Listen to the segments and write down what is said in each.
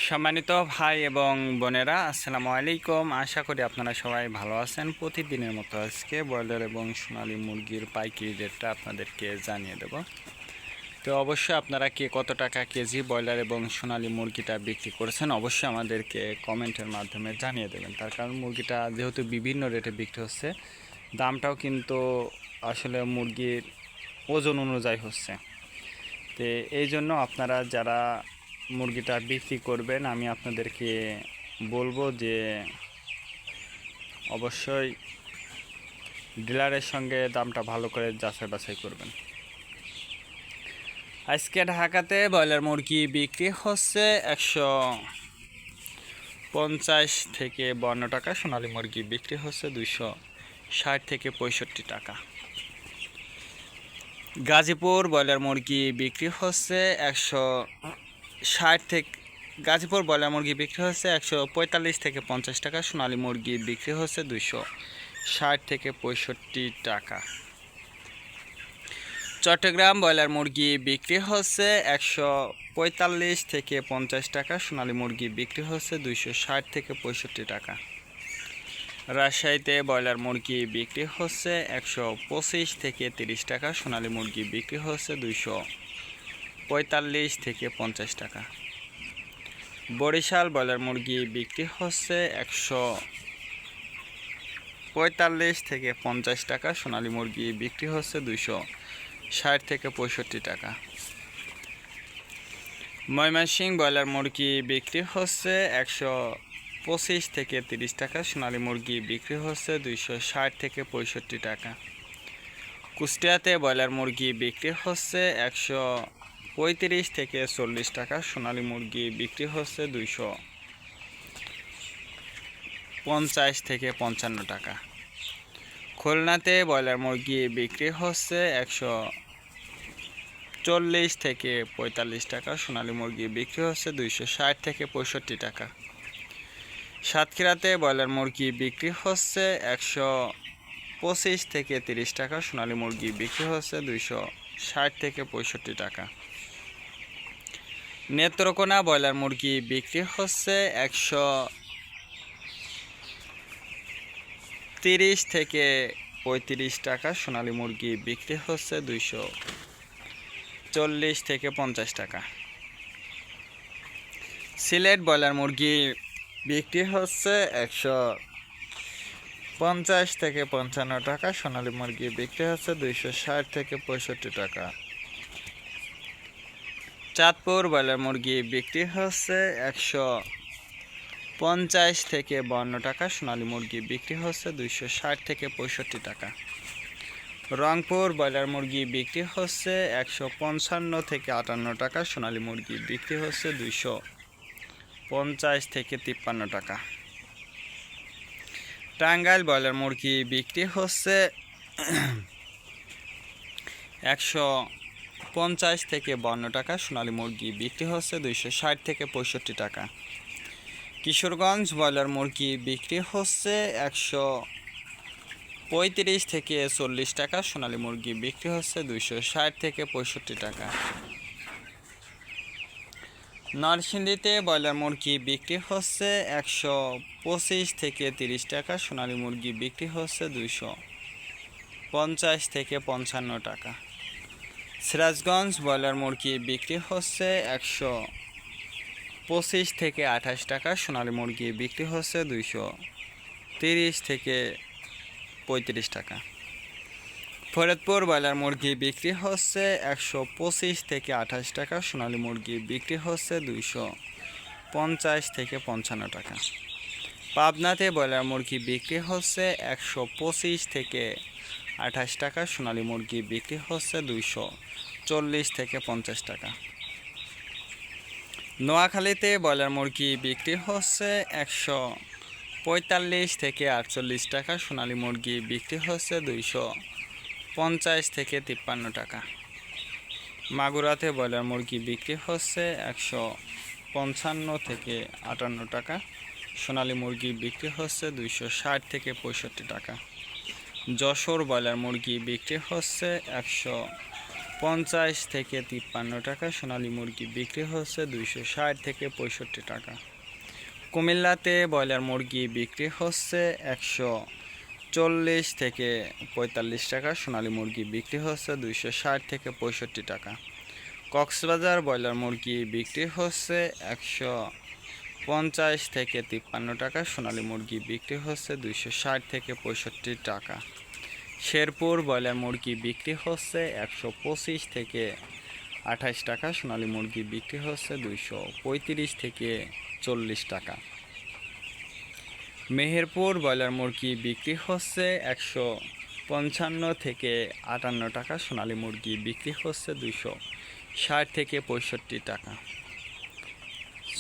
সম্মানিত ভাই এবং বোনেরা, আসসালামু আলাইকুম। আশা করি আপনারা সবাই ভালো আছেন। প্রতিদিনের মতো আজকে ব্রয়লার এবং সোনালী মুরগির পাইকারি রেটটা আপনাদেরকে জানিয়ে দেব। তো অবশ্যই আপনারা কে কত টাকা কেজি ব্রয়লার এবং সোনালী মুরগিটা বিক্রি করেছেন অবশ্যই আমাদেরকে কমেন্টের মাধ্যমে জানিয়ে দেবেন। তার কারণ মুরগিটা যেহেতু বিভিন্ন রেটে বিক্রি হচ্ছে, দামটাও কিন্তু আসলে মুরগির ওজন অনুযায়ী হচ্ছে। তো এই জন্য আপনারা যারা মুরগিটা বিক্রি করবেন, আমি আপনাদেরকে বলবো যে অবশ্যই ডিলারের সঙ্গে দামটা ভালো করে যাচাই বাছাই করবেন। আজকে ঢাকাতে ব্রয়লার মুরগি বিক্রি হচ্ছে 150 থেকে 52 টাকা, সোনালী মুরগি বিক্রি হচ্ছে 260 থেকে 65 টাকা। গাজীপুর ব্রয়লার মুরগি বিক্রি হচ্ছে 160 থেকে গাজীপুর ব্রয়লার মুরগি বিক্রি হচ্ছে 145 থেকে 50 টাকা, সোনালী মুরগি বিক্রি হচ্ছে 260 থেকে 65 টাকা। চট্টগ্রাম ব্রয়লার মুরগি বিক্রি হচ্ছে 145 থেকে 50 টাকা, সোনালী মুরগি বিক্রি হচ্ছে 260 থেকে 65 টাকা। রাজশাহীতে ব্রয়লার মুরগি বিক্রি হচ্ছে 125 থেকে 30 টাকা, সোনালী মুরগি বিক্রি হচ্ছে 245 থেকে 50 টাকা। বরিশাল ব্রয়লার মুরগি বিক্রি হচ্ছে 145 থেকে 50 টাকা, সোনালী মুরগি বিক্রি হচ্ছে 260 থেকে 65 টাকা। ময়মনসিংহ ব্রয়লার মুরগি বিক্রি হচ্ছে 125 থেকে 30 টাকা, সোনালী মুরগি বিক্রি হচ্ছে 260 থেকে 65 টাকা। কুষ্টিয়াতে ব্রয়লার মুরগি বিক্রি হচ্ছে 135 থেকে 40 টাকা, সোনালী মুরগি বিক্রি হচ্ছে 250 থেকে 55 টাকা। খুলনাতে ব্রয়লার মুরগি বিক্রি হচ্ছে 140 থেকে 45 টাকা, সোনালী মুরগি বিক্রি হচ্ছে 260 থেকে 65 টাকা। সাতক্ষীরাতে ব্রয়লার মুরগি বিক্রি হচ্ছে 125 থেকে 30 টাকা, সোনালী মুরগি বিক্রি হচ্ছে 260 থেকে 65 টাকা। নেত্রকোনা ব্রয়লার মুরগি বিক্রি হচ্ছে 130 থেকে 35 টাকা, সোনালী মুরগি বিক্রি হচ্ছে 240 থেকে 50 টাকা। সিলেট ব্রয়লার মুরগি বিক্রি হচ্ছে 150 থেকে 55 টাকা, সোনালী মুরগি বিক্রি হচ্ছে 260 থেকে 65 টাকা। চাঁদপুর ব্রয়লার মুরগি বিক্রি হচ্ছে 150 থেকে 52 টাকা, সোনালী মুরগি বিক্রি হচ্ছে 260 থেকে 65 টাকা। রংপুর ব্রয়লার মুরগি বিক্রি হচ্ছে 155 থেকে 58 টাকা, সোনালী মুরগি বিক্রি হচ্ছে 250 থেকে 53 টাকা। টাঙ্গাইল ব্রয়লার মুরগি বিক্রি হচ্ছে 150 থেকে 52 টাকা, সোনালী মুরগি বিক্রি হচ্ছে 260 থেকে 65 টাকা। কিশোরগঞ্জ ব্রয়লার মুরগি বিক্রি হচ্ছে 135 থেকে 40 টাকা, সোনালী মুরগি বিক্রি হচ্ছে 260 থেকে 65 টাকা। নরসিংদীতে ব্রয়লার মুরগি বিক্রি হচ্ছে 125 থেকে 30 টাকা, সোনালী মুরগি বিক্রি হচ্ছে 250 থেকে 55 টাকা। সিরাজগঞ্জ ব্রয়লার মুরগি বিক্রি হচ্ছে 125 থেকে 28 টাকা, সোনালী মুরগি বিক্রি হচ্ছে 230 থেকে 35 টাকা। ফরিদপুর ব্রয়লার মুরগি বিক্রি হচ্ছে 125 থেকে 28 টাকা, সোনালী মুরগি বিক্রি হচ্ছে 250 থেকে 55 টাকা। পাবনাতে ব্রয়লার মুরগি বিক্রি হচ্ছে 125 থেকে 28 টাকা, সোনালী মুরগি বিক্রি হচ্ছে 240 থেকে 50 টাকা। নোয়াখালীতে ব্রয়লার মুরগি বিক্রি হচ্ছে 145 থেকে 48 টাকা, সোনালী মুরগি বিক্রি হচ্ছে 250 থেকে 53 টাকা। মাগুরাতে ব্রয়লার মুরগি বিক্রি হচ্ছে 155 থেকে 58 টাকা, সোনালী মুরগি বিক্রি হচ্ছে 260 থেকে 65 টাকা। যশোর ব্রয়লার মুরগি বিক্রি হচ্ছে 50 থেকে 53 টাকা, সোনালী মুরগি বিক্রি হচ্ছে 260 থেকে 65 টাকা। কুমিল্লাতে ব্রয়লার মুরগি বিক্রি হচ্ছে 140 থেকে 45 টাকা, সোনালী মুরগি বিক্রি হচ্ছে 260 থেকে 65 টাকা। কক্সবাজার ব্রয়লার মুরগি বিক্রি হচ্ছে 150 থেকে 53 টাকা, সোনালী মুরগি বিক্রি হচ্ছে 260 থেকে 65 টাকা। শেরপুর ব্রয়লার মুরগি বিক্রি হচ্ছে 125 থেকে 28 টাকা, সোনালী মুরগি বিক্রি হচ্ছে 235 থেকে 40 টাকা। মেহেরপুর ব্রয়লার মুরগি বিক্রি হচ্ছে 155 থেকে 58 টাকা, সোনালী মুরগি বিক্রি হচ্ছে 260 থেকে 65 টাকা।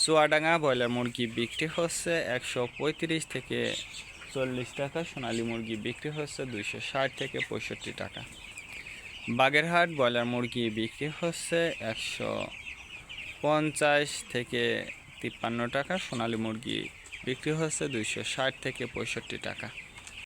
চুয়াডাঙ্গা ব্রয়লার মুরগি বিক্রি হচ্ছে 135 থেকে 40 টাকা, সোনালী মুরগি বিক্রি হচ্ছে 260 থেকে 65 টাকা। বাগেরহাট ব্রয়লার মুরগি বিক্রি হচ্ছে 150 থেকে 53 টাকা, সোনালী মুরগি বিক্রি হচ্ছে 260 থেকে 65 টাকা।